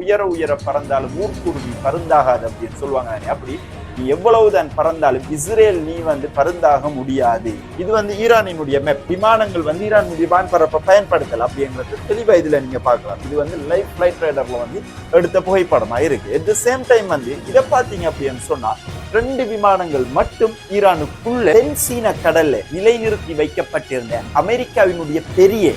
உயர உயர பறந்தாலும் ஊர்க்குருவி பருந்தாகாது அப்படின்னு சொல்லுவாங்க. அப்படி நீ எவ்வளவுதான் பறந்தாலும் இஸ்ரேல் நீ பருந்தாக முடியாது. இது ஈரானினுடைய மேப். விமானங்கள் ஈரானுடைய வான்பரப்பை பயன்படுத்தல அப்படிங்கிறது தெளிவா இதுல நீங்க பார்க்கலாம். இது லைவ் ஃபிளைட் ரேடர்ல எடுத்த புகைப்படமா இருக்கு. அட் த சேம் டைம் இதை பாத்தீங்க அப்படின்னு சொன்னா 2 விமானங்கள் மட்டும் ஈரானுக்குள்ள தென்சீன கடல்ல நிலைநிறுத்தி வைக்கப்பட்டிருந்த அமெரிக்காவினுடைய பெரிய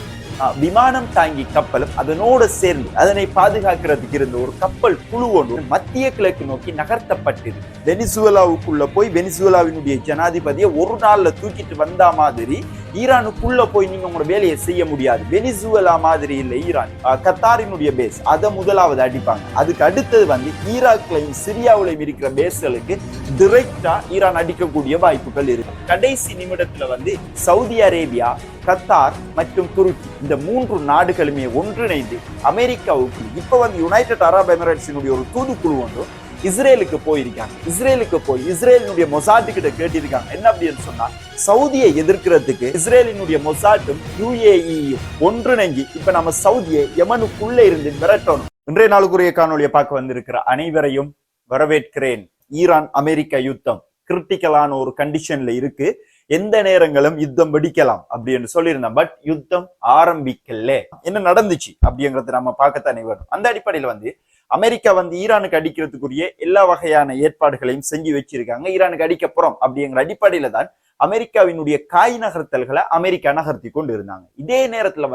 விமானம் தாங்கி கப்பலும் அதனோடு சேர்ந்து அதனை பாதுகாக்கிறதுக்கு இருந்த ஒரு கப்பல் குழு ஒன்று மத்திய கிழக்கு நோக்கி நகர்த்தப்பட்டது. வெனிசுவேலாவுக்குள்ள போய் வெனிசுவேலாவினுடைய ஜனாதிபதியை ஒரு நாள்ல தூக்கிட்டு வந்தா மாதிரி ஈரானுக்குள்ள போய் நீங்க உங்களோட வேலையை செய்ய முடியாது. வெனிசுவேலா மாதிரி இல்லை ஈரான். கத்தாரினுடைய பேஸ் அதை முதலாவது அடிப்பாங்க. அதுக்கு அடுத்தது ஈராக்லையும் சிரியாவிலையும் இருக்கிற பேஸ்களுக்கு டிரெக்டா ஈரான் அடிக்கக்கூடிய வாய்ப்புகள் இருக்கு. கடைசி நிமிடத்துல சவுதி அரேபியா, கத்தார் மற்றும் துருக்கி இந்த 3 நாடுகளுமே ஒன்றிணைந்து அமெரிக்காவுக்கு இப்ப யுனைடெட் அரப் எமிரேட்ஸினுடைய ஒரு தூதுக்குழு ஒன்று இஸ்ரேலுக்கு போயிருக்காங்க. இஸ்ரேலுக்கு போய் இஸ்ரேலினுடைய மொசாட் கிட்ட கேட்டிருக்காங்க. என்ன அப்படின்னு சொன்னா, சவுதியை எதிர்க்கிறதுக்கு இஸ்ரேலினுடைய மொசாட்டும் UAE-யும் ஒன்றிணைஞ்சு இப்ப நம்ம சவுதியை யமனுக்குள்ள இருந்து விரட்டணும். இன்றைய நாளுக்குரிய காணொலியை பார்க்க வந்திருக்கிற அனைவரையும் வரவேற்கிறேன். ஈரான் அமெரிக்கா யுத்தம் கிரிட்டிக்கலான ஒரு கண்டிஷன்ல இருக்கு. எந்த நேரங்களும் யுத்தம் வெடிக்கலாம் அப்படின்னு சொல்லியிருந்தேன். பட் யுத்தம் ஆரம்பிக்கல. என்ன நடந்துச்சு அப்படிங்கறத நம்ம பார்க்கத்தானே வேணும். அந்த அடிப்படையில அமெரிக்கா ஈரானுக்கு அடிக்கிறதுக்குரிய எல்லா வகையான ஏற்பாடுகளையும் செஞ்சு வச்சிருக்காங்க. ஈரானுக்கு அடிக்க போறோம் அப்படிங்கிற அடிப்படையில தான் அமெரிக்காவினுடைய காய் நகர்த்தல்களை அமெரிக்கா நகர்த்தி கொண்டு இருந்தாங்க. இதே நேரத்துல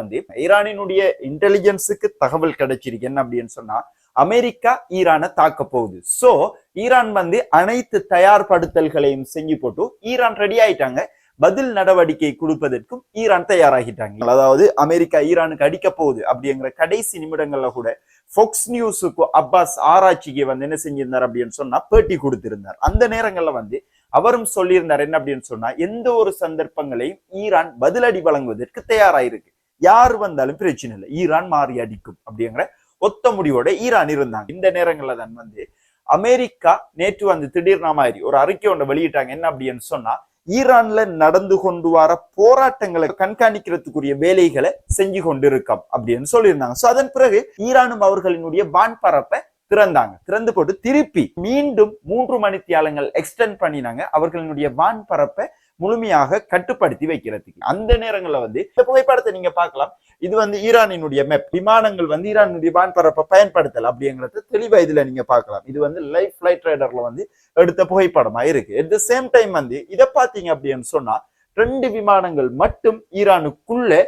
ஈரானினுடைய இன்டெலிஜென்ஸுக்கு தகவல் கிடைச்சிருக்கு. என்ன அப்படின்னு சொன்னா, அமெரிக்கா ஈரானை தாக்க போகுது. சோ ஈரான் அனைத்து தயார்படுத்தல்களையும் செஞ்சு போட்டு ஈரான் ரெடி ஆயிட்டாங்க. பதில் நடவடிக்கை கொடுப்பதற்கும் ஈரான் தயாராகிட்டாங்க. அதாவது அமெரிக்கா ஈரானுக்கு அடிக்க போகுது அப்படிங்கிற கடைசி நிமிடங்கள்ல கூட ஃபோக்ஸ் நியூஸுக்கு அப்பாஸ் ஆராய்ச்சிக்கு என்ன செஞ்சிருந்தார் அப்படின்னு சொன்னா பேட்டி கொடுத்திருந்தார். அந்த நேரங்கள்ல அவரும் சொல்லியிருந்தார். என்ன அப்படின்னு சொன்னா, எந்த ஒரு சந்தர்ப்பங்களையும் ஈரான் பதிலடி வழங்குவதற்கு தயாராயிருக்கு. யாரு வந்தாலும் பிரச்சனை இல்லை, ஈரான் மாறி அடிக்கும் அப்படிங்கிற ஒத்த முடிவோட ஈரான் இருந்தாங்க. இந்த நேரங்கள்ல தான் அமெரிக்கா நேற்று திடீர்னா மாதிரி ஒரு அறிக்கை ஒன்றை வெளியிட்டாங்க. என்ன அப்படின்னு சொன்னா, ஈரான்ல நடந்து கொண்டு வர போராட்டங்களை கண்காணிக்கிறதுக்குரிய வேலைகளை செஞ்சு கொண்டிருக்கோம் அப்படின்னு சொல்லியிருந்தாங்க. சோ அதன் பிறகு ஈரானும் அவர்களினுடைய வான்பரப்பை திறந்து போட்டு திருப்பி மீண்டும் 3 மணித்தியாலங்கள் எக்ஸ்டெண்ட் பண்ணினாங்க அவர்களினுடைய வான்பரப்பை முழுமையாக கட்டுப்படுத்தி வைக்கிறதுக்கு. அந்த நேரங்கள்ல இந்த புகைப்படத்தை நீங்க பார்க்கலாம். இது ஈரானினுடைய மேப். விமானங்கள் ஈரானுடைய வான்பரப்பை பயன்படுத்தல அப்படிங்கறது தெளிவா இதுல நீங்க பார்க்கலாம். இது லைவ் ஃபிளைட் ரேடர்ல எடுத்த புகைப்படமா இருக்கு. அட் த சேம் டைம் இதை பாத்தீங்க அப்படின்னு சொன்னா 2 விமானங்கள் மட்டும் ஈரானுக்குள்ள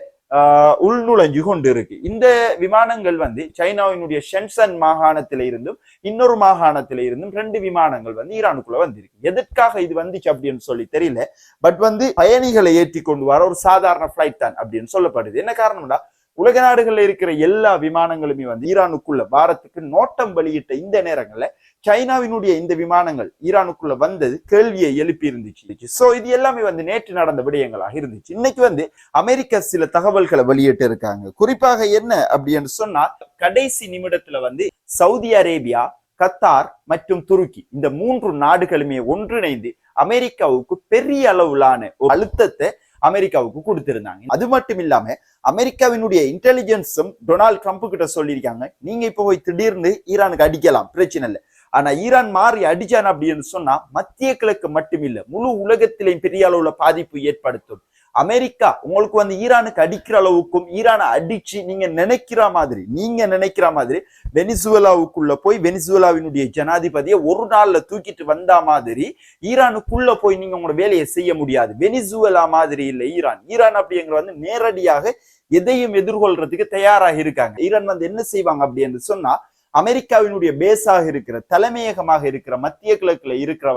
உள்நுழைஞ்சு கொண்டு இருக்கு. இந்த விமானங்கள் சைனாவினுடைய ஷென்சன் மாகாணத்தில இருந்தும் இன்னொரு மாகாணத்தில இருந்தும் 2 விமானங்கள் ஈரானுக்குள்ள வந்திருக்கு. எதற்காக இது வந்துச்சு அப்படின்னு சொல்லி தெரியல. பட் பயணிகளை ஏற்றி கொண்டு வர ஒரு சாதாரண பிளைட் தான் அப்படின்னு சொல்லப்படுது. என்ன காரணம்னா, உலக நாடுகள்ல இருக்கிற எல்லா விமானங்களுமே ஈரானுக்குள்ள வாரத்துக்கு நோட்டம் வெளியிட்ட இந்த நேரங்கள்ல சைனாவினுடைய இந்த விமானங்கள் ஈரானுக்குள்ள வந்தது கேள்வியை எழுப்பி இருந்துச்சு. சோ இது எல்லாமே நேற்று நடந்த விடயங்களாக இருந்துச்சு. இன்னைக்கு அமெரிக்கா சில தகவல்களை வெளியிட்டு இருக்காங்க. குறிப்பாக என்ன அப்படின்னு சொன்னா, கடைசி நிமிடத்துல சவுதி அரேபியா, கத்தார் மற்றும் துருக்கி இந்த 3 நாடுகளுமே ஒன்றிணைந்து அமெரிக்காவுக்கு பெரிய அளவிலான ஒரு அழுத்தத்தை அமெரிக்காவுக்கு கொடுத்திருந்தாங்க. அது மட்டும் இல்லாம அமெரிக்காவினுடைய இன்டெலிஜென்ஸும் டொனால்ட் ட்ரம்ப் கிட்ட சொல்லியிருக்காங்க, நீங்க இப்ப போய் திடீர்னு ஈரானுக்கு அடிக்கலாம், பிரச்சனை இல்லை. ஆனா ஈரான் மாறி அடிச்சான் அப்படின்னு சொன்னா மத்திய கிழக்கு மட்டும் இல்ல, முழு உலகத்திலையும் பெரிய அளவுல பாதிப்பு ஏற்படுத்தும். அமெரிக்கா உங்களுக்கு ஈரானுக்கு அடிக்கிற அளவுக்கும் ஈரானை அடிச்சு நீங்க நினைக்கிற மாதிரி வெனிசுவேலாவுக்குள்ள போய் வெனிசுவேலாவினுடைய ஜனாதிபதியை ஒரு நாள்ல தூக்கிட்டு வந்தா மாதிரி ஈரானுக்குள்ள போய் நீங்க உங்களோட வேலையை செய்ய முடியாது. வெனிசுவேலா மாதிரி இல்லை ஈரான். ஈரான் அப்படிங்கிற நேரடியாக எதையும் எதிர்கொள்றதுக்கு தயாராக இருக்காங்க. ஈரான் என்ன செய்வாங்க அப்படின்னு சொன்னா, அமெரிக்காவினுடைய பேஸாக இருக்கிற தலைமையகமாக இருக்கிற மத்திய கிழக்குல இருக்கிற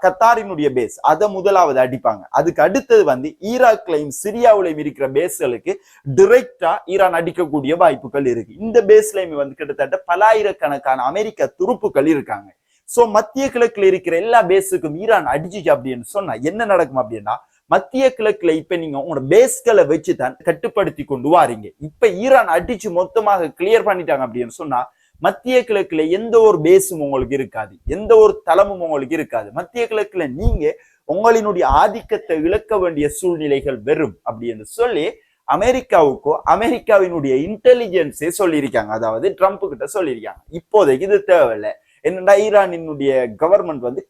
கத்தாரினுடைய பேஸ் அதை முதலாவது அடிப்பாங்க. அதுக்கு அடுத்தது ஈராக்லையும் சிரியாவிலையும் இருக்கிற பேஸ்களுக்கு டிரெக்டா ஈரான் அடிக்கக்கூடிய வாய்ப்புகள் இருக்கு. இந்த பேஸ்லயுமே கிட்டத்தட்ட பலாயிரக்கணக்கான அமெரிக்க துருப்புகள் இருக்காங்க. சோ மத்திய கிழக்குல இருக்கிற எல்லா பேஸுக்கும் ஈரான் அடிச்சுச்சு அப்படின்னு சொன்னா என்ன நடக்கும் அப்படின்னா, மத்திய கிழக்குல இப்ப நீங்க உங்களோட பேஸ்களை வச்சுதான் கட்டுப்படுத்தி கொண்டு வாரீங்க. இப்ப ஈரான் அடிச்சு மொத்தமாக கிளியர் பண்ணிட்டாங்க அப்படின்னு சொன்னா மத்திய கிழக்குல எந்த ஒரு பேஸும் உங்களுக்கு இருக்காது, எந்த ஒரு தளமும் உங்களுக்கு இருக்காது. மத்திய கிழக்குல நீங்க உங்களினுடைய ஆதிக்கத்தை இழக்க வேண்டிய சூழ்நிலைகள் வரும் அப்படின்னு சொல்லி அமெரிக்காவினுடைய இன்டெலிஜென்ஸே சொல்லியிருக்காங்க, அதாவது ட்ரம்ப் கிட்ட சொல்லியிருக்காங்க இப்போதைக்கு இது தேவையில்லை. என்னடா ஈரானினுடைய கவர்மெண்ட் வந்து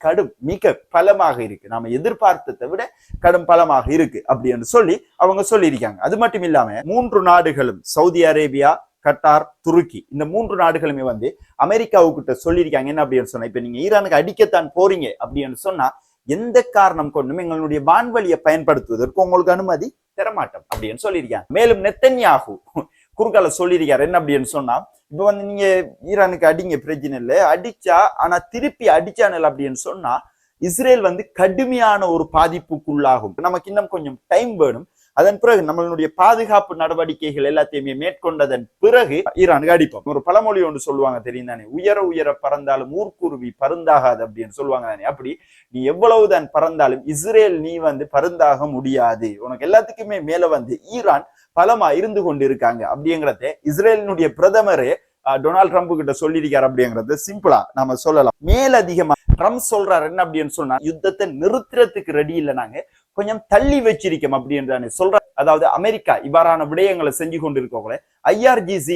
மிக பலமாக இருக்கு, நாம எதிர்பார்த்ததை விட கடும் பலமாக இருக்கு அப்படின்னு சொல்லி அவங்க சொல்லியிருக்காங்க. அது மட்டும் இல்லாம 3 நாடுகளும் சவுதி அரேபியா, கட்டார், துருக்கி, இந்த 3 நாடுகளுமே வந்து அமெரிக்காவுக்கிட்ட சொல்லியிருக்காங்க என்ன அப்படின்னு சொன்னா, இப்ப நீங்க ஈரானுக்கு அடிக்கத்தான் போறீங்க அப்படின்னு சொன்னா எந்த காரணம் கொண்டும் எங்களுடைய வான்வழியை பயன்படுத்துவதற்கு உங்களுக்கு அனுமதி தரமாட்டோம் அப்படின்னு சொல்லியிருக்காங்க. மேலும் நெத்தன்யாகு குறுக்கால சொல்லியிருக்காரு என்ன அப்படின்னு சொன்னா, இப்ப வந்து நீங்க ஈரானுக்கு அடிங்க பிரச்சனை இல்லை, அடிச்சா ஆனா திருப்பி அடிச்சானல் அப்படின்னு சொன்னா இஸ்ரேல் வந்து கடுமையான ஒரு பாதிப்புக்குள்ளாகும், நமக்கு இன்னும் கொஞ்சம் டைம் வேணும், அதன் பிறகு நம்மளுடைய பாதுகாப்பு நடவடிக்கைகள் எல்லாத்தையுமே மேற்கொண்டதன் பிறகு ஈரானுக்கு அடிப்போம். ஒரு பழமொழி ஒன்று சொல்லுவாங்க தெரியும் தானே, உயர உயர பறந்தாலும் ஊர்க்குருவி பருந்தாகாது அப்படின்னு சொல்லுவாங்க தானே. அப்படி நீ எவ்வளவுதான் பறந்தாலும் இஸ்ரேல் நீ வந்து பருந்தாக முடியாது, உனக்கு எல்லாத்துக்குமே மேல வந்து ஈரான் பலமா இருந்து கொண்டு இருக்காங்க அப்படிங்கிறத இஸ்ரேலினுடைய பிரதமரே டொனால்ட் ட்ரம்ப் கிட்ட சொல்லியிருக்காரு அப்படிங்கறத சிம்பிளா நாம சொல்லலாம். மேலதிகமா ட்ரம்ப் சொல்றாரு என்ன அப்படின்னு சொன்னா, யுத்தத்தை நிறுத்துறதுக்கு ரெடி இல்லை, நாங்க கொஞ்சம் தள்ளி வச்சிருக்கோம் அப்படின்னு சொல்ற. அதாவது அமெரிக்கா இவ்வாறான விடயங்களை செஞ்சு கொண்டிருக்கோங்களே, IRGC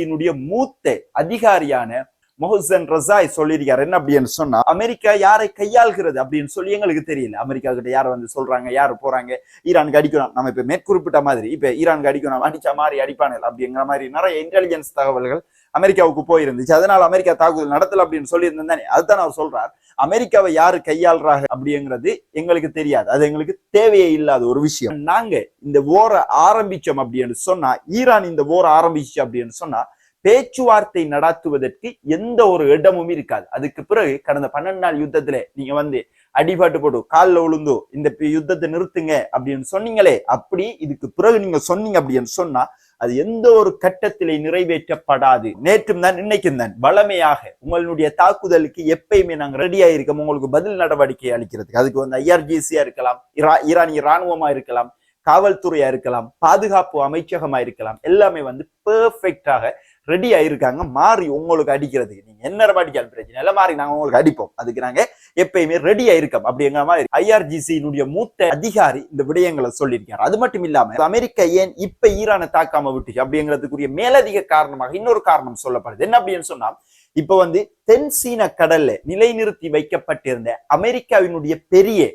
மூத்த அதிகாரியான மொஹசன் ரசாய் சொல்லியிருக்காரு என்ன அப்படின்னு சொன்னா, அமெரிக்கா யாரை கையாள்கிறது அப்படின்னு சொல்லி எங்களுக்கு தெரியல, அமெரிக்கா கிட்ட யார் வந்து சொல்றாங்க, யாரு போறாங்க, ஈரானுக்கு அடிக்கணும், நம்ம இப்ப மேற்குறிப்பிட்ட மாதிரி இப்ப ஈரானுக்கு அடிக்கணும், அடிச்சா மாதிரி அடிப்பானல் அப்படிங்கிற மாதிரி நிறைய இன்டெலிஜென்ஸ் தகவல்கள் அமெரிக்காவுக்கு போயிருந்துச்சு. அதனால அமெரிக்கா தாக்குதல் நடத்தல அப்படின்னு சொல்லி இருந்தானே, அதுதான் அவர் சொல்றார். அமெரிக்காவை யாரு கையாளுறாங்க அப்படிங்கிறது எங்களுக்கு தெரியாது, அது எங்களுக்கு தேவையே இல்லாத ஒரு விஷயம். நாங்க இந்த போரை ஆரம்பிச்சோம் அப்படின்னு சொன்னா, ஈரான் இந்த போரை ஆரம்பிச்சு அப்படின்னு சொன்னா பேச்சுவார்த்தை நடத்துவதற்கு எந்த ஒரு இடமும் இருக்காது. அதுக்கு பிறகு கடந்த 12 நாள் யுத்தத்துல நீங்க வந்து அடிபாட்டு போட்டு காலில் விழுந்தோ இந்த யுத்தத்தை நிறுத்துங்க அப்படின்னு சொன்னீங்களே, அப்படி இதுக்கு பிறகு நீங்க சொன்னீங்க அப்படின்னு சொன்னா அது எந்த ஒரு கட்டத்திலே நிறைவேற்றப்படாது. நேற்றும் தான் இன்னைக்கும் தான் வளமையாக உங்களுடைய தாக்குதலுக்கு எப்பயுமே நாங்க ரெடியா இருக்கோம், உங்களுக்கு பதில் நடவடிக்கை அளிக்கிறதுக்கு. அதுக்கு வந்து IRGC-யா இருக்கலாம், ஈரானிய ராணுவமா இருக்கலாம், காவல்துறையா இருக்கலாம், பாதுகாப்பு அமைச்சகமா இருக்கலாம், எல்லாமே வந்து பெர்ஃபெக்டாக ரெடி ஆயிருக்காங்க மாறி உங்களுக்கு அடிக்கிறதுக்கு. நீங்க என்ன அடிக்காது பிரச்சனை இல்லை, மாறி நாங்க உங்களுக்கு அடிப்போம், அதுக்கு நாங்க எப்பயுமே ரெடி ஆயிருக்கோம் அப்படிங்கிற மாதிரி IRGC-னுடைய மூத்த அதிகாரி இந்த விடயங்களை சொல்லியிருக்காரு. அது மட்டும் இல்லாம அமெரிக்கா ஏன் இப்ப ஈரானை தாக்காம விட்டுச்சு அப்படிங்கிறதுக்குரிய மேலதிக காரணமாக இன்னொரு காரணம் சொல்லப்படுது. என்ன அப்படின்னு சொன்னா, இப்ப வந்து தென் சீன கடல்ல நிலைநிறுத்தி வைக்கப்பட்டிருந்த அமெரிக்காவினுடைய பெரிய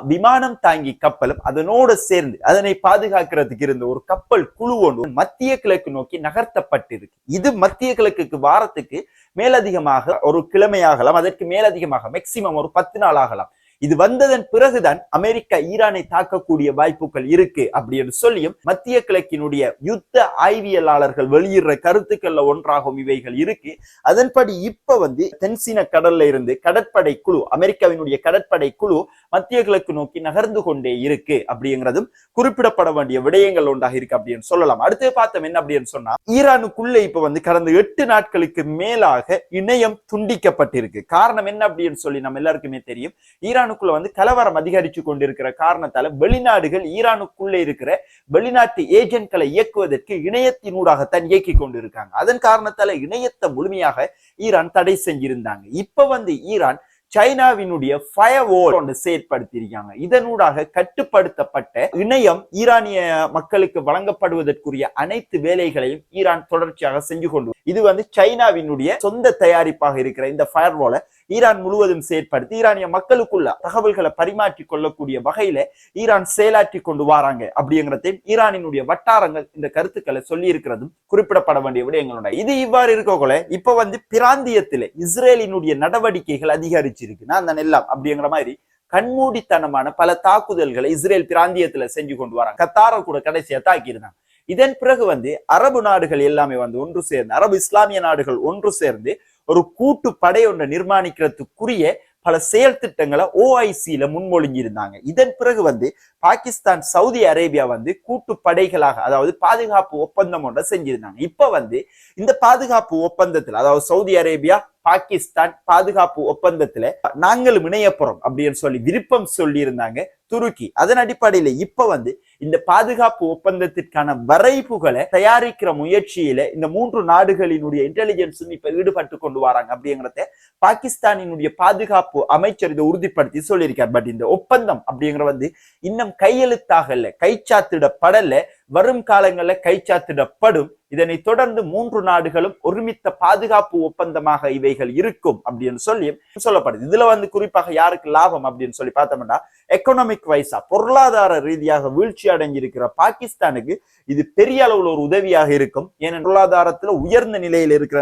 விமானம் தாங்கி கப்பலும் அதனோடு சேர்ந்து அதனை பாதுகாக்கிறதுக்கு இருந்த ஒரு கப்பல் குழு ஒன்று மத்திய கிழக்கு நோக்கி நகர்த்தப்பட்டிருக்கு. இது மத்திய கிழக்குக்கு வாரத்துக்கு மேலதிகமாக ஒரு கிழமையாகலாம், அதற்கு மேலதிகமாக மேக்சிமம் ஒரு 10 நாள் ஆகலாம். இது வந்ததன் பிறகுதான் அமெரிக்கா ஈரானை தாக்கக்கூடிய வாய்ப்புகள் இருக்கு அப்படின்னு சொல்லியும் மத்திய கிழக்கினுடைய யுத்த ஆய்வியலாளர்கள் வெளியிடுற கருத்துக்கள்ல ஒன்றாகும் இவைகள் இருக்கு. அதன்படி இப்ப வந்து தென்சீன கடல்ல இருந்து கடற்படை குழு, அமெரிக்காவினுடைய கடற்படை குழு மத்திய கிழக்கு நோக்கி நகர்ந்து கொண்டே இருக்கு அப்படிங்கிறதும் குறிப்பிடப்பட வேண்டிய விடயங்கள் ஒன்றாக இருக்கு அப்படின்னு சொல்லலாம். அடுத்து பார்த்தோம் என்ன அப்படின்னு சொன்னா, ஈரானுக்குள்ள இப்ப வந்து கடந்த 8 நாட்களுக்கு மேலாக இணையம் துண்டிக்கப்பட்டிருக்கு. காரணம் என்ன அப்படின்னு சொல்லி நம்ம எல்லாருக்குமே தெரியும். ஈரானுக்குள்ள வந்து கலவரம் அதிகரிச்சு கொண்டிருக்கிற காரணத்தால வெளிநாடுகள் ஈரானுக்குள்ள இருக்கிற வெளிநாட்டு ஏஜென்ட்களை இயக்குவதற்கு இணையத்தினூடாகத்தான் இயக்கி கொண்டிருக்காங்க. அதன் காரணத்தால இணையத்தை முழுமையாக ஈரான் தடை செஞ்சிருந்தாங்க. இப்ப வந்து ஈரான் சைனாவினுடைய ஃபயர்வால் ஒன்று செயற்படுத்தியிருக்காங்க. இதனூடாக கட்டுப்படுத்தப்பட்ட இணையம் ஈரானிய மக்களுக்கு வழங்கப்படுவதற்குரிய அனைத்து வேலைகளையும் ஈரான் தொடர்ச்சியாக செஞ்சு கொண்டு, இது வந்து சைனாவினுடைய சொந்த தயாரிப்பாக இருக்கிற இந்த ஃபயர்வாலை ஈரான் முழுவதும் செயற்படுத்தி ஈரானிய மக்களுக்குள்ள தகவல்களை பரிமாற்றி கொள்ளக்கூடிய வகையில ஈரான் செயலாற்றி கொண்டு வராங்க அப்படிங்கிறதையும் ஈரானினுடைய வட்டாரங்கள் இந்த கருத்துக்களை சொல்லி இருக்கிறதும் குறிப்பிடப்பட வேண்டிய விடயங்களுடைய. இது இவ்வாறு இருக்கோல இப்ப வந்து பிராந்தியத்தில இஸ்ரேலினுடைய நடவடிக்கைகள் அதிகரிச்சிருக்கு. நான் தான் எல்லாம் அப்படிங்கிற மாதிரி கண்மூடித்தனமான பல தாக்குதல்களை இஸ்ரேல் பிராந்தியத்துல செஞ்சு கொண்டு வராங்க. கத்தாரை கூட கடைசியா தாக்கி இருந்தாங்க. இதன் பிறகு வந்து அரபு நாடுகள் எல்லாமே வந்து ஒன்று சேர்ந்து, அரபு இஸ்லாமிய நாடுகள் ஒன்று சேர்ந்து ஒரு கூட்டு படை ஒன்றை நிர்மாணிக்கிறதுக்குரிய பல செயல் திட்டங்களை OIC-ல முன்மொழிஞ்சிருந்தாங்க. இதன் பிறகு வந்து பாகிஸ்தான், சவுதி அரேபியா வந்து கூட்டு படைகளாக, அதாவது பாதுகாப்பு ஒப்பந்தம் ஒன்றை செஞ்சிருந்தாங்க. இப்ப வந்து இந்த பாதுகாப்பு ஒப்பந்தத்துல, அதாவது சவுதி அரேபியா பாகிஸ்தான் பாதுகாப்பு ஒப்பந்தத்துல நாங்களும் இணைய போறோம் அப்படின்னு சொல்லி விருப்பம் சொல்லி இருந்தாங்க துருக்கி. அதன் அடிப்படையில இப்ப வந்து இந்த பாதுகாப்பு ஒப்பந்தத்திற்கான வரைவுகளை தயாரிக்கிற முயற்சியில இந்த 3 நாடுகளினுடைய இன்டெலிஜென்ஸும் இப்ப ஈடுபட்டு கொண்டு வராங்க அப்படிங்கிறத பாகிஸ்தானினுடைய பாதுகாப்பு அமைச்சர் இதை உறுதிப்படுத்தி சொல்லியிருக்கார். பட் இந்த ஒப்பந்தம் அப்படிங்கிற வந்து இன்னும் கையெழுத்தாக இல்ல, கைச்சாத்திடப்படல, வரும் காலங்களில் கைச்சாத்திடப்படும். இதனை தொடர்ந்து 3 நாடுகளும் ஒருமித்த பாதுகாப்பு ஒப்பந்தமாக இவைகள் இருக்கும் அப்படின்னு சொல்லி சொல்லப்படுது. இதுல குறிப்பாக யாருக்கு லாபம் அப்படின்னு சொல்லி பார்த்தோம்னா, எக்கனாமிக் வைஸா பொருளாதார ரீதியாக வீழ்ச்சி அடைஞ்சிருக்கிற பாகிஸ்தானுக்கு இது பெரிய அளவுல ஒரு உதவியாக இருக்கும். ஏன்னா பொருளாதாரத்துல உயர்ந்த நிலையில் இருக்கிற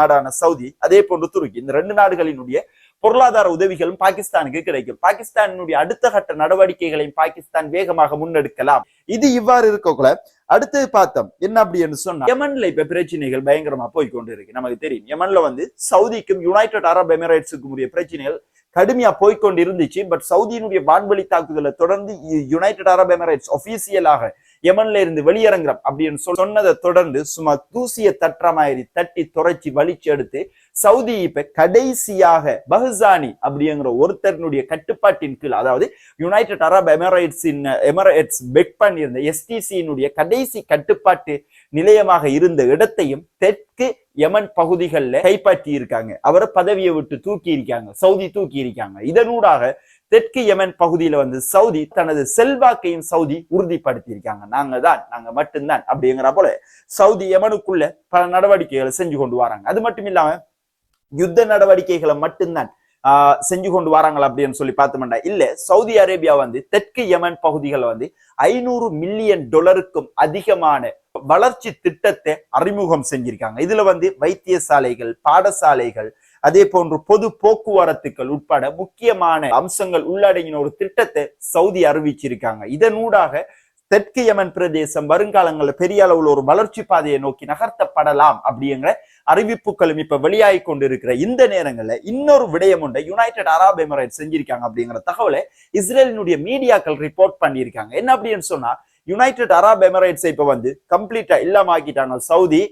நாடான சவுதி, அதே போன்று துருக்கி, இந்த 2 நாடுகளினுடைய பொருளாதார உதவிகளும் பாகிஸ்தானுக்கு கிடைக்கும். பாகிஸ்தானினுடைய அடுத்த கட்ட நடவடிக்கைகளையும் பாகிஸ்தான் வேகமாக முன்னெடுக்கலாம். இது இவ்வாறு இருக்கக்குள்ள அடுத்து பார்த்தோம் என்ன அப்படின்னு சொன்னா, யமன்ல இப்ப பிரச்சனைகள் பயங்கரமா போய்கொண்டு இருக்கு. நமக்கு தெரியும் யமன்ல சவுதிக்கும் யுனைடெட் அரப் எமிரேட்ஸுக்கும் உரிய பிரச்சனைகள் கடுமையா போய்கொண்டு இருந்துச்சு. பட் சவுதியினுடைய வான்வழி தாக்குதலை தொடர்ந்து யுனைடெட் அரப் எமிரேட்ஸ் ஒபிஷியலாக யமன்ல இருந்து வெளியிறங்குறோம் அப்படின்னு சொன்னதை தொடர்ந்து சும்மா தூசிய தட்டுற மாதிரி தட்டி துறைச்சி வலிச்சு எடுத்து சவுதி இப்ப கடைசியாக பஹ்சானி அப்படிங்கிற ஒருத்தருடைய கட்டுப்பாட்டின் கீழ், அதாவது யுனைடெட் அரப் எமிரேட்ஸ் பெட் பண்ணியிருந்த எஸ்டிசியினுடைய கடைசி கட்டுப்பாட்டு நிலையமாக இருந்த இடத்தையும் தெற்கு யமன் பகுதிகளில் கைப்பற்றி இருக்காங்க. அவரை பதவியை விட்டு தூக்கி இருக்காங்க, சவுதி தூக்கி இருக்காங்க. இதனூடாக தெற்கு யமன் பகுதியில சவுதி தனது செல்வாக்கையும் சவுதி உறுதிப்படுத்தி இருக்காங்க. நாங்க மட்டும்தான் அப்படிங்கிற போல சவுதி யமனுக்குள்ள பல நடவடிக்கைகளை செஞ்சு கொண்டு வராங்க. அது மட்டும் இல்லாம யுத்த நடவடிக்கைகளை மட்டும்தான் செஞ்சு கொண்டு வராங்களா அப்படின்னு சொல்லி பார்த்தோம்னா இல்ல, சவுதி அரேபியா தெற்கு யமன் பகுதிகளை $500 மில்லியன் அதிகமான வளர்ச்சி திட்டத்தை அறிமுகம் செஞ்சிருக்காங்க. இதுல வைத்தியசாலைகள், பாடசாலைகள், அதே போன்று பொது போக்குவரத்துக்கள் உட்பட முக்கியமான அம்சங்கள் உள்ளடங்கின ஒரு திட்டத்தை சவுதி அறிவிச்சிருக்காங்க. இதனூடாக தெற்கு யமன் பிரதேசம் வருங்காலங்களில் பெரிய அளவுல ஒரு வளர்ச்சி பாதையை நோக்கி நகர்த்தப்படலாம் அப்படிங்கிற அறிவிப்புகளும் இப்ப வெளியாகி கொண்டு இருக்கிற இந்த நேரங்கள்ல இன்னொரு விடயம் ஒன்றை யுனைடெட் அரப் எமிரேட்ஸ் செஞ்சிருக்காங்க அப்படிங்கிற தகவலை இஸ்ரேலினுடைய மீடியாக்கள் ரிப்போர்ட் பண்ணியிருக்காங்க. என்ன அப்படின்னு சொன்னா, யுனைடெட் அரப் எமிரேட்ஸ் இப்ப கம்ப்ளீட்டா இல்லாமக்கிட்டாங்க சவுதி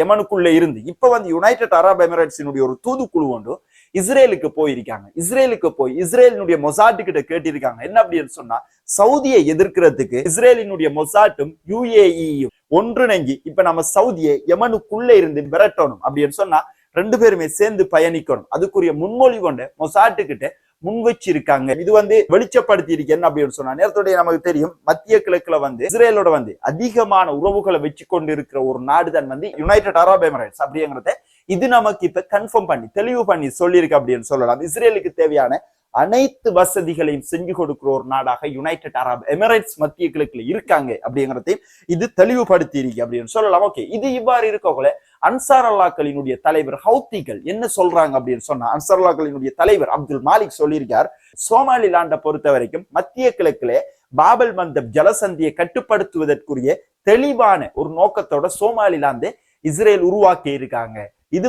யமனுக்குள்ள இருந்து. இப்ப யுனைடெட் அரப் எமிரேட்ஸினுடைய ஒரு தூதுக்குழு ஒன்று இஸ்ரேலுக்கு போயிருக்காங்க. இஸ்ரேலுக்கு போய் இஸ்ரேலினுடைய மொசாட்டு கிட்ட கேட்டிருக்காங்க. என்ன அப்படின்னு சொன்னா, சவுதியை எதிர்க்கிறதுக்கு இஸ்ரேலினுடைய மொசாட்டும் யுஏஇயும் ஒன்றிணைஞ்சி இப்ப நம்ம சவுதியை யமனுக்குள்ள இருந்து விரட்டணும் அப்படின்னு சொன்னா 2 பேருமே சேர்ந்து பயணிக்கணும். அதுக்குரிய முன்மொழி கொண்ட மொசாட்டு கிட்ட முன் வச்சிருக்காங்க. இது வெளிச்சப்படுத்தி இருக்கு. என்ன அப்படின்னு சொன்னா, நேரத்தோடைய நமக்கு தெரியும் மத்திய கிழக்குல இஸ்ரேலோட அதிகமான உறவுகளை வச்சு கொண்டு இருக்கிற ஒரு நாடு தான் யுனைடெட் அரப் எமிரேட்ஸ் அப்படிங்கிறத இது நமக்கு இப்ப கன்ஃபார்ம் பண்ணி தெளிவு பண்ணி சொல்லியிருக்கு அப்படின்னு சொல்லலாம். இஸ்ரேலுக்கு தேவையான அனைத்து வசதிகளையும் செஞ்சு கொடுக்கிற ஒரு நாடாக யுனைடெட் அரப் எமிரேட்ஸ் மத்திய கிழக்குல இருக்காங்க அப்படிங்கிறதையும் இது தெளிவுபடுத்தி இருக்கு அப்படின்னு சொல்லலாம். ஓகே, இது இவ்வாறு இருக்கக்குள்ள அன்சார் அல்லாக்களினுடைய தலைவர் ஹவுத்திகள் என்ன சொல்றாங்க அப்படின்னு சொன்னா, அன்சார் அல்லாக்களினுடைய தலைவர் அப்துல் மாலிக் சொல்லியிருக்கார், சோமாலிலாண்டை பொறுத்த வரைக்கும் மத்திய கிழக்குல பாபல் மந்தப் ஜலசந்தியை கட்டுப்படுத்துவதற்குரிய தெளிவான ஒரு நோக்கத்தோட சோமாலிலாந்து இஸ்ரேல் உருவாக்கி இருக்காங்க. இது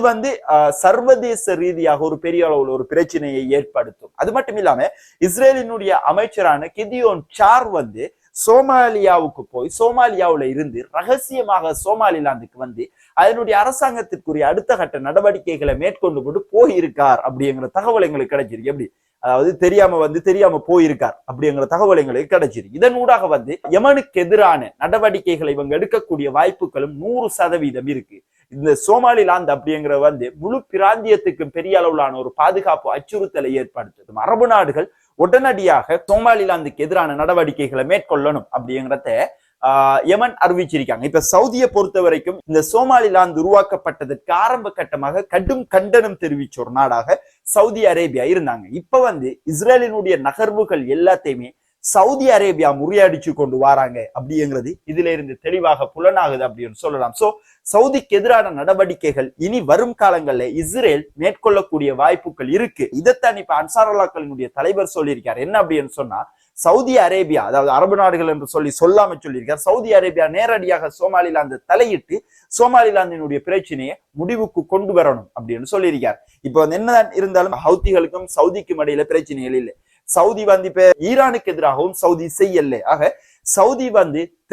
சர்வதேச ரீதியாக ஒரு பெரிய அளவுல ஒரு பிரச்சனையை ஏற்படுத்தும். அது மட்டும் இல்லாம இஸ்ரேலினுடைய அமைச்சரான கிதியோன் சார் சோமாலியாவுக்கு போய் சோமாலியாவுல இருந்து ரகசியமாக சோமாலிலாந்துக்கு அதனுடைய அரசாங்கத்திற்குரிய அடுத்த கட்ட நடவடிக்கைகளை மேற்கொண்டு போயிருக்கார் அப்படிங்கிற தகவல் எங்களுக்கு கிடைச்சிருக்கு. எப்படி, அதாவது தெரியாம போயிருக்கார் அப்படிங்கிற தகவல் எங்களுக்கு கிடைச்சிருக்கு. இதனூடாக யமனுக்கு எதிரான நடவடிக்கைகளை இவங்க எடுக்கக்கூடிய வாய்ப்புகளும் 100% இருக்கு. இந்த சோமாலிலாந்து அப்படிங்கிற முழு பிராந்தியத்துக்கு பெரிய அளவிலான ஒரு பாதுகாப்பு அச்சுறுத்தலை ஏற்படுத்தும். அரபு நாடுகள் உடனடியாக சோமாலிலாந்துக்கு எதிரான நடவடிக்கைகளை மேற்கொள்ளணும் அப்படிங்கிறத யமன் அறிவிச்சிருக்காங்க. இப்ப சவுதியை பொறுத்த வரைக்கும் இந்த சோமாலிலாந்து உருவாக்கப்பட்டதற்கு ஆரம்ப கட்டமாக கடும் கண்டனம் தெரிவிச்ச ஒரு நாடாக சவுதி அரேபியா இருந்தாங்க. இப்ப இஸ்ரேலினுடைய நகர்வுகள் எல்லாத்தையுமே சவுதி அரேபியா முறியடிச்சு கொண்டு வராங்க அப்படிங்கிறது இதுல இருந்து தெளிவாக புலனாகுது அப்படின்னு சொல்லலாம். சோ சவுதிக்கு எதிரான நடவடிக்கைகள் இனி வரும் காலங்கள்ல இஸ்ரேல் மேற்கொள்ளக்கூடிய வாய்ப்புகள் இருக்கு. இதைத்தான் இப்ப அன்சார் அல்லாக்களினுடைய தலைவர் சொல்லியிருக்காரு. என்ன அப்படின்னு சொன்னா, சவுதி அரேபியா, அதாவது அரபு நாடுகள் என்று சொல்லாம சொல்லியிருக்கார், சவுதி அரேபியா நேரடியாக சோமாலிலாந்து தலையிட்டு சோமாலிலாந்தினுடைய பிரச்சனையை முடிவுக்கு கொண்டு வரணும் அப்படின்னு சொல்லியிருக்கார். இப்போ என்னதான் இருந்தாலும் ஹவுத்திகளுக்கும் சவுதிக்கும் இடையில பிரச்சனைகள் இல்லை. சவுதி இப்ப ஈரானுக்கு எதிராகவும் சவுதி செய்யல. ஆக சவுதி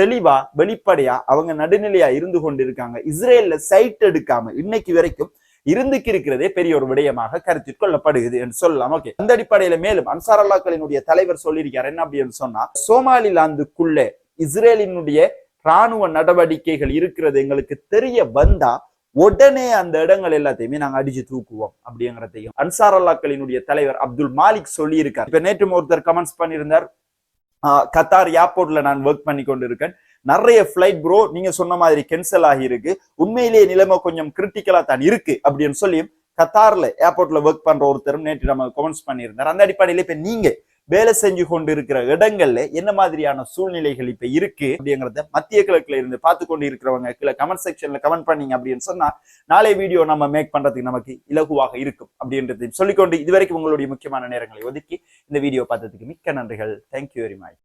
தெளிவா வெளிப்படையா அவங்க நடுநிலையா இருந்து கொண்டிருக்காங்க. இஸ்ரேல்ல சைட் எடுக்காம இன்னைக்கு வரைக்கும் இருக்கிறதே பெரிய ஒரு விடயமாக கருத்தில் கொள்ளப்படுகிறது என்று சொல்லலாம். ஓகே, அந்த அடிப்படையில மேலும் அன்சார் அல்லாக்களினுடைய தலைவர் சொல்லியிருக்காரு. என்ன அப்படின்னு சொன்னா, சோமாலிலாந்துக்குள்ள இஸ்ரேலினுடைய ராணுவ நடவடிக்கைகள் இருக்கிறது எங்களுக்கு தெரிய வந்தா உடனே அந்த இடங்கள் எல்லாத்தையுமே நாங்க அடிச்சு தூக்குவோம் அப்படிங்கிறதையும் அன்சார் அல்லாக்களினுடைய தலைவர் அப்துல் மாலிக் சொல்லி இருக்கார். இப்ப நேற்று ஒருத்தர் கமெண்ட்ஸ் பண்ணியிருந்தார், கத்தார் ஏர்போர்ட்ல நான் ஒர்க் பண்ணி கொண்டு இருக்கேன், நிறைய ஃபிளைட் ப்ரோ நீங்க சொன்ன மாதிரி கேன்சல் ஆகி இருக்கு. உண்மையிலேயே நிலைமை கொஞ்சம் கிரிட்டிக்கலா தான் இருக்கு அப்படின்னு சொல்லி கத்தார்ல ஏர்போர்ட்ல ஒர்க் பண்ற ஒருத்தரும் நேற்று நம்ம கமெண்ட்ஸ் பண்ணியிருந்தார். அந்த அடிப்படையில இப்ப நீங்க வேலை செஞ்சு கொண்டு இருக்கிற இடங்கள்ல என்ன மாதிரியான சூழ்நிலைகள் இப்ப இருக்கு அப்படிங்கறத மத்திய கிழக்குல இருந்து பார்த்து கொண்டு இருக்கிறவங்க கீழே கமெண்ட் செக்ஷன்ல கமெண்ட் பண்ணீங்க அப்படின்னு சொன்னா நாளை வீடியோ நம்ம மேக் பண்றதுக்கு நமக்கு இலகுவாக இருக்கும் அப்படின்றதையும் சொல்லிக்கொண்டு இதுவரைக்கும் உங்களுடைய முக்கியமான நேரங்களை ஒதுக்கி இந்த வீடியோ பார்த்ததுக்கு மிக்க நன்றிகள். Thank you very much.